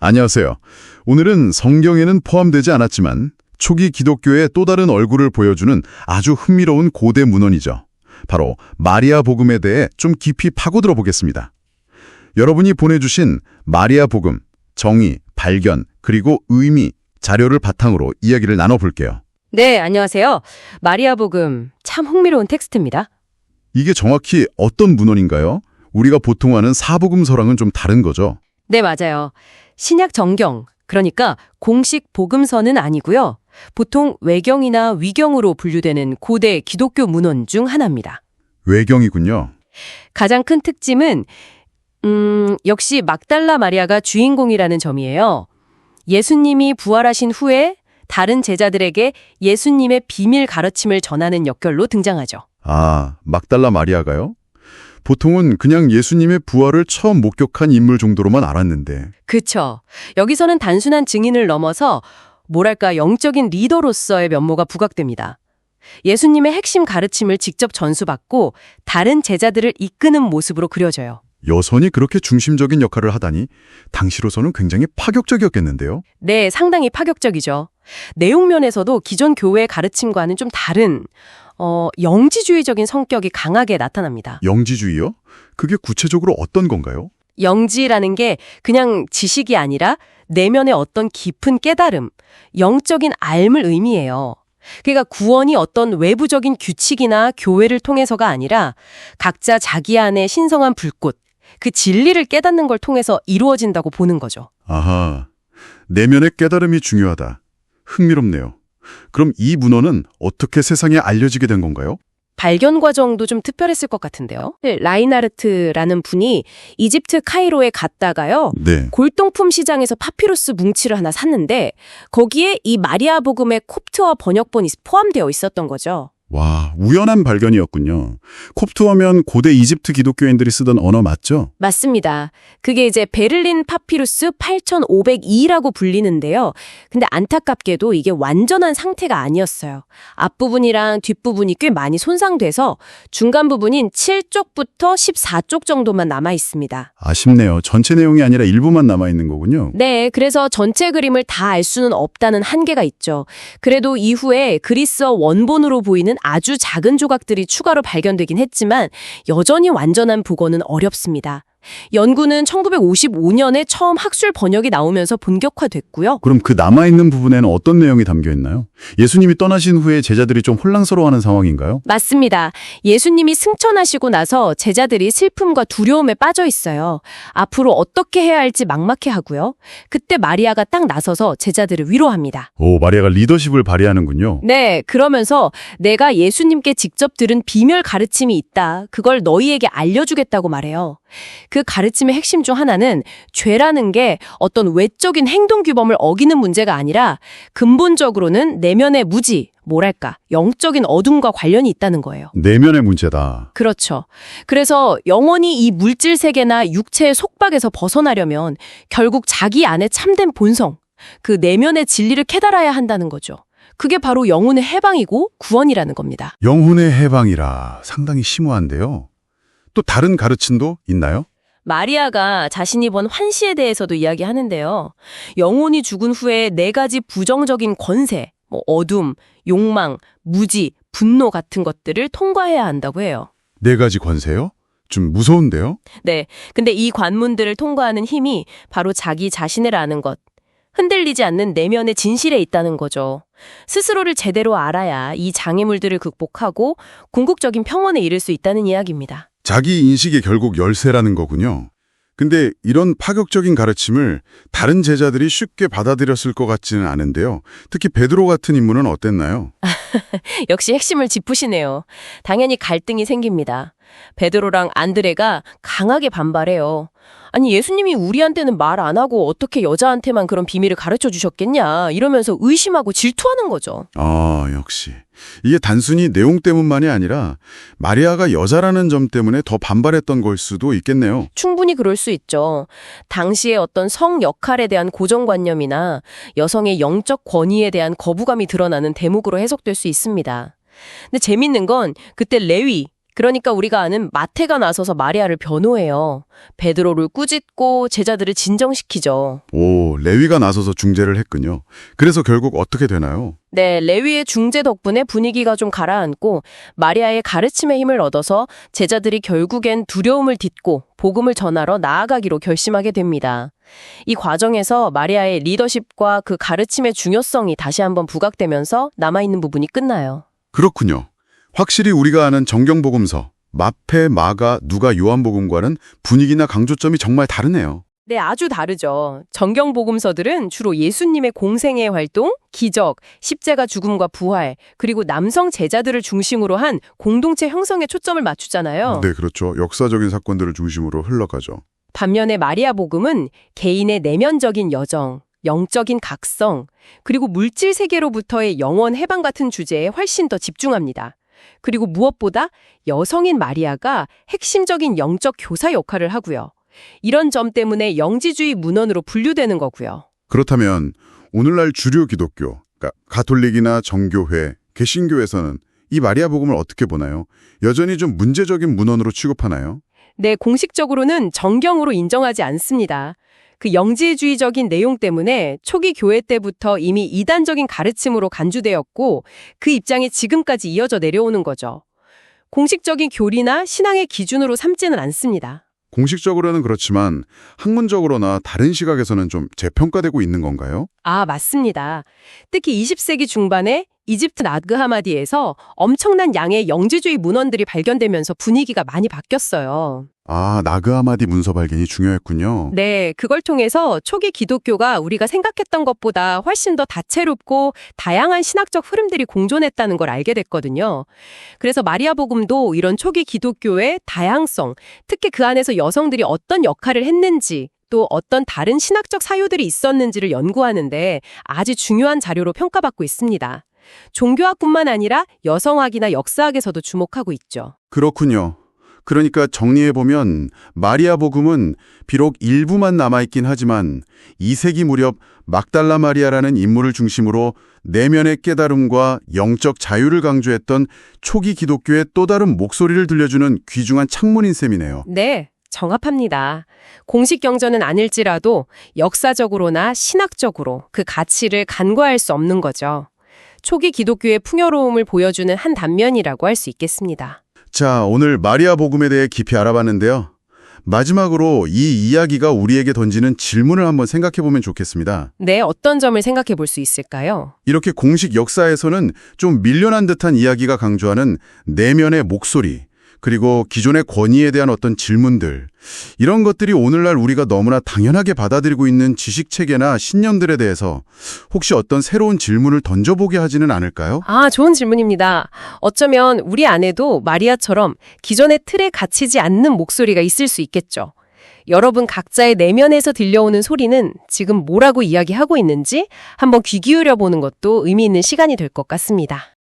안녕하세요. 오늘은 성경에는 포함되지 않았지만 초기 기독교의 또 다른 얼굴을 보여주는 아주 흥미로운 고대 문헌이죠. 바로 마리아 복음에 대해 좀 깊이 파고들어 보겠습니다. 여러분이 보내주신 마리아 복음, 정의, 발견, 그리고 의미, 자료를 바탕으로 이야기를 나눠볼게요. 네, 안녕하세요. 마리아 복음, 참 흥미로운 텍스트입니다. 이게 정확히 어떤 문헌인가요? 우리가 보통 아는 사복음서랑은 좀 다른 거죠? 네, 맞아요. 신약 정경, 그러니까 공식 복음서는 아니고요. 보통 외경이나 위경으로 분류되는 고대 기독교 문헌 중 하나입니다. 외경이군요. 가장 큰 특징은 역시 막달라 마리아가 주인공이라는 점이에요. 예수님이 부활하신 후에 다른 제자들에게 예수님의 비밀 가르침을 전하는 역할로 등장하죠. 아, 막달라 마리아가요? 보통은 그냥 예수님의 부활을 처음 목격한 인물 정도로만 알았는데. 그쵸. 여기서는 단순한 증인을 넘어서 뭐랄까 영적인 리더로서의 면모가 부각됩니다. 예수님의 핵심 가르침을 직접 전수받고 다른 제자들을 이끄는 모습으로 그려져요. 여선이 그렇게 중심적인 역할을 하다니 당시로서는 굉장히 파격적이었겠는데요. 네, 상당히 파격적이죠. 내용 면에서도 기존 교회의 가르침과는 좀 다른 영지주의적인 성격이 강하게 나타납니다. 영지주의요? 그게 구체적으로 어떤 건가요? 영지라는 게 그냥 지식이 아니라 내면의 어떤 깊은 깨달음, 영적인 알을 의미해요. 그러니까 구원이 어떤 외부적인 규칙이나 교회를 통해서가 아니라 각자 자기 안에 신성한 불꽃, 그 진리를 깨닫는 걸 통해서 이루어진다고 보는 거죠. 아하, 내면의 깨달음이 중요하다. 흥미롭네요. 그럼 이 문헌은 어떻게 세상에 알려지게 된 건가요? 발견 과정도 좀 특별했을 것 같은데요. 라인하르트라는 분이 이집트 카이로에 갔다가요. 네. 골동품 시장에서 파피루스 뭉치를 하나 샀는데 거기에 이 마리아 복음의 콥트어 번역본이 포함되어 있었던 거죠. 와, 우연한 발견이었군요. 콥트어면 고대 이집트 기독교인들이 쓰던 언어 맞죠? 맞습니다. 그게 이제 베를린 파피루스 8502라고 불리는데요. 근데 안타깝게도 이게 완전한 상태가 아니었어요. 앞부분이랑 뒷부분이 꽤 많이 손상돼서 중간 부분인 7쪽부터 14쪽 정도만 남아 있습니다. 아쉽네요. 전체 내용이 아니라 일부만 남아있는 거군요. 네, 그래서 전체 그림을 다 알 수는 없다는 한계가 있죠. 그래도 이후에 그리스어 원본으로 보이는 아주 작은 조각들이 추가로 발견되긴 했지만 여전히 완전한 복원은 어렵습니다. 연구는 1955년에 처음 학술 번역이 나오면서 본격화됐고요. 그럼 그 남아있는 부분에는 어떤 내용이 담겨 있나요? 예수님이 떠나신 후에 제자들이 좀 혼란스러워하는 상황인가요? 맞습니다. 예수님이 승천하시고 나서 제자들이 슬픔과 두려움에 빠져 있어요. 앞으로 어떻게 해야 할지 막막해하고요. 그때 마리아가 딱 나서서 제자들을 위로합니다. 오, 마리아가 리더십을 발휘하는군요. 네, 그러면서 내가 예수님께 직접 들은 비밀 가르침이 있다. 그걸 너희에게 알려주겠다고 말해요. 그 가르침의 핵심 중 하나는 죄라는 게 어떤 외적인 행동 규범을 어기는 문제가 아니라 근본적으로는 내면의 무지, 뭐랄까, 영적인 어둠과 관련이 있다는 거예요. 내면의 문제다. 그렇죠. 그래서 영원히 이 물질 세계나 육체의 속박에서 벗어나려면 결국 자기 안에 참된 본성, 그 내면의 진리를 깨달아야 한다는 거죠. 그게 바로 영혼의 해방이고 구원이라는 겁니다. 영혼의 해방이라 상당히 심오한데요. 또 다른 가르침도 있나요? 마리아가 자신이 본 환시에 대해서도 이야기하는데요. 영혼이 죽은 후에 4가지 부정적인 권세, 어둠, 욕망, 무지, 분노 같은 것들을 통과해야 한다고 해요. 4가지 권세요? 좀 무서운데요? 네, 근데 이 관문들을 통과하는 힘이 바로 자기 자신을 아는 것, 흔들리지 않는 내면의 진실에 있다는 거죠. 스스로를 제대로 알아야 이 장애물들을 극복하고 궁극적인 평온에 이를 수 있다는 이야기입니다. 자기 인식이 결국 열쇠라는 거군요. 근데 이런 파격적인 가르침을 다른 제자들이 쉽게 받아들였을 것 같지는 않은데요. 특히 베드로 같은 인물은 어땠나요? 역시 핵심을 짚으시네요. 당연히 갈등이 생깁니다. 베드로랑 안드레가 강하게 반발해요. 아니 예수님이 우리한테는 말 안 하고 어떻게 여자한테만 그런 비밀을 가르쳐 주셨겠냐 이러면서 의심하고 질투하는 거죠. 아, 역시. 이게 단순히 내용 때문만이 아니라 마리아가 여자라는 점 때문에 더 반발했던 걸 수도 있겠네요. 충분히 그럴 수 있죠. 당시의 어떤 성 역할에 대한 고정관념이나 여성의 영적 권위에 대한 거부감이 드러나는 대목으로 해석될 수 있습니다. 근데 재밌는 건 그때 레위, 그러니까 우리가 아는 마태가 나서서 마리아를 변호해요. 베드로를 꾸짖고 제자들을 진정시키죠. 오, 레위가 나서서 중재를 했군요. 그래서 결국 어떻게 되나요? 네, 레위의 중재 덕분에 분위기가 좀 가라앉고 마리아의 가르침의 힘을 얻어서 제자들이 결국엔 두려움을 딛고 복음을 전하러 나아가기로 결심하게 됩니다. 이 과정에서 마리아의 리더십과 그 가르침의 중요성이 다시 한번 부각되면서 남아있는 부분이 끝나요. 그렇군요. 확실히 우리가 아는 정경복음서, 마태, 마가, 누가, 요한복음과는 분위기나 강조점이 정말 다르네요. 네, 아주 다르죠. 정경복음서들은 주로 예수님의 공생의 활동, 기적, 십자가 죽음과 부활, 그리고 남성 제자들을 중심으로 한 공동체 형성에 초점을 맞추잖아요. 네, 그렇죠. 역사적인 사건들을 중심으로 흘러가죠. 반면에 마리아 복음은 개인의 내면적인 여정, 영적인 각성, 그리고 물질 세계로부터의 영원 해방 같은 주제에 훨씬 더 집중합니다. 그리고 무엇보다 여성인 마리아가 핵심적인 영적 교사 역할을 하고요. 이런 점 때문에 영지주의 문헌으로 분류되는 거고요. 그렇다면 오늘날 주류 기독교, 그러니까 가톨릭이나 정교회, 개신교에서는 이 마리아 복음을 어떻게 보나요? 여전히 좀 문제적인 문헌으로 취급하나요? 네, 공식적으로는 정경으로 인정하지 않습니다. 그 영지주의적인 내용 때문에 초기 교회 때부터 이미 이단적인 가르침으로 간주되었고 그 입장이 지금까지 이어져 내려오는 거죠. 공식적인 교리나 신앙의 기준으로 삼지는 않습니다. 공식적으로는 그렇지만 학문적으로나 다른 시각에서는 좀 재평가되고 있는 건가요? 아, 맞습니다. 특히 20세기 중반에 이집트 나그하마디에서 엄청난 양의 영지주의 문헌들이 발견되면서 분위기가 많이 바뀌었어요. 아, 나그하마디 문서 발견이 중요했군요. 네, 그걸 통해서 초기 기독교가 우리가 생각했던 것보다 훨씬 더 다채롭고 다양한 신학적 흐름들이 공존했다는 걸 알게 됐거든요. 그래서 마리아 복음도 이런 초기 기독교의 다양성, 특히 그 안에서 여성들이 어떤 역할을 했는지, 또 어떤 다른 신학적 사유들이 있었는지를 연구하는데 아주 중요한 자료로 평가받고 있습니다. 종교학뿐만 아니라 여성학이나 역사학에서도 주목하고 있죠. 그렇군요. 그러니까 정리해보면 마리아 복음은 비록 일부만 남아있긴 하지만 2세기 무렵 막달라 마리아라는 인물을 중심으로 내면의 깨달음과 영적 자유를 강조했던 초기 기독교의 또 다른 목소리를 들려주는 귀중한 창문인 셈이네요. 네, 정합합니다. 공식 경전은 아닐지라도 역사적으로나 신학적으로 그 가치를 간과할 수 없는 거죠. 초기 기독교의 풍요로움을 보여주는 한 단면이라고 할 수 있겠습니다. 자, 오늘 마리아 복음에 대해 깊이 알아봤는데요. 마지막으로 이 이야기가 우리에게 던지는 질문을 한번 생각해보면 좋겠습니다. 네, 어떤 점을 생각해 볼 수 있을까요? 이렇게 공식 역사에서는 좀 밀려난 듯한 이야기가 강조하는 내면의 목소리, 그리고 기존의 권위에 대한 어떤 질문들, 이런 것들이 오늘날 우리가 너무나 당연하게 받아들이고 있는 지식체계나 신념들에 대해서 혹시 어떤 새로운 질문을 던져보게 하지는 않을까요? 아, 좋은 질문입니다. 어쩌면 우리 안에도 마리아처럼 기존의 틀에 갇히지 않는 목소리가 있을 수 있겠죠. 여러분 각자의 내면에서 들려오는 소리는 지금 뭐라고 이야기하고 있는지 한번 귀 기울여 보는 것도 의미 있는 시간이 될 것 같습니다.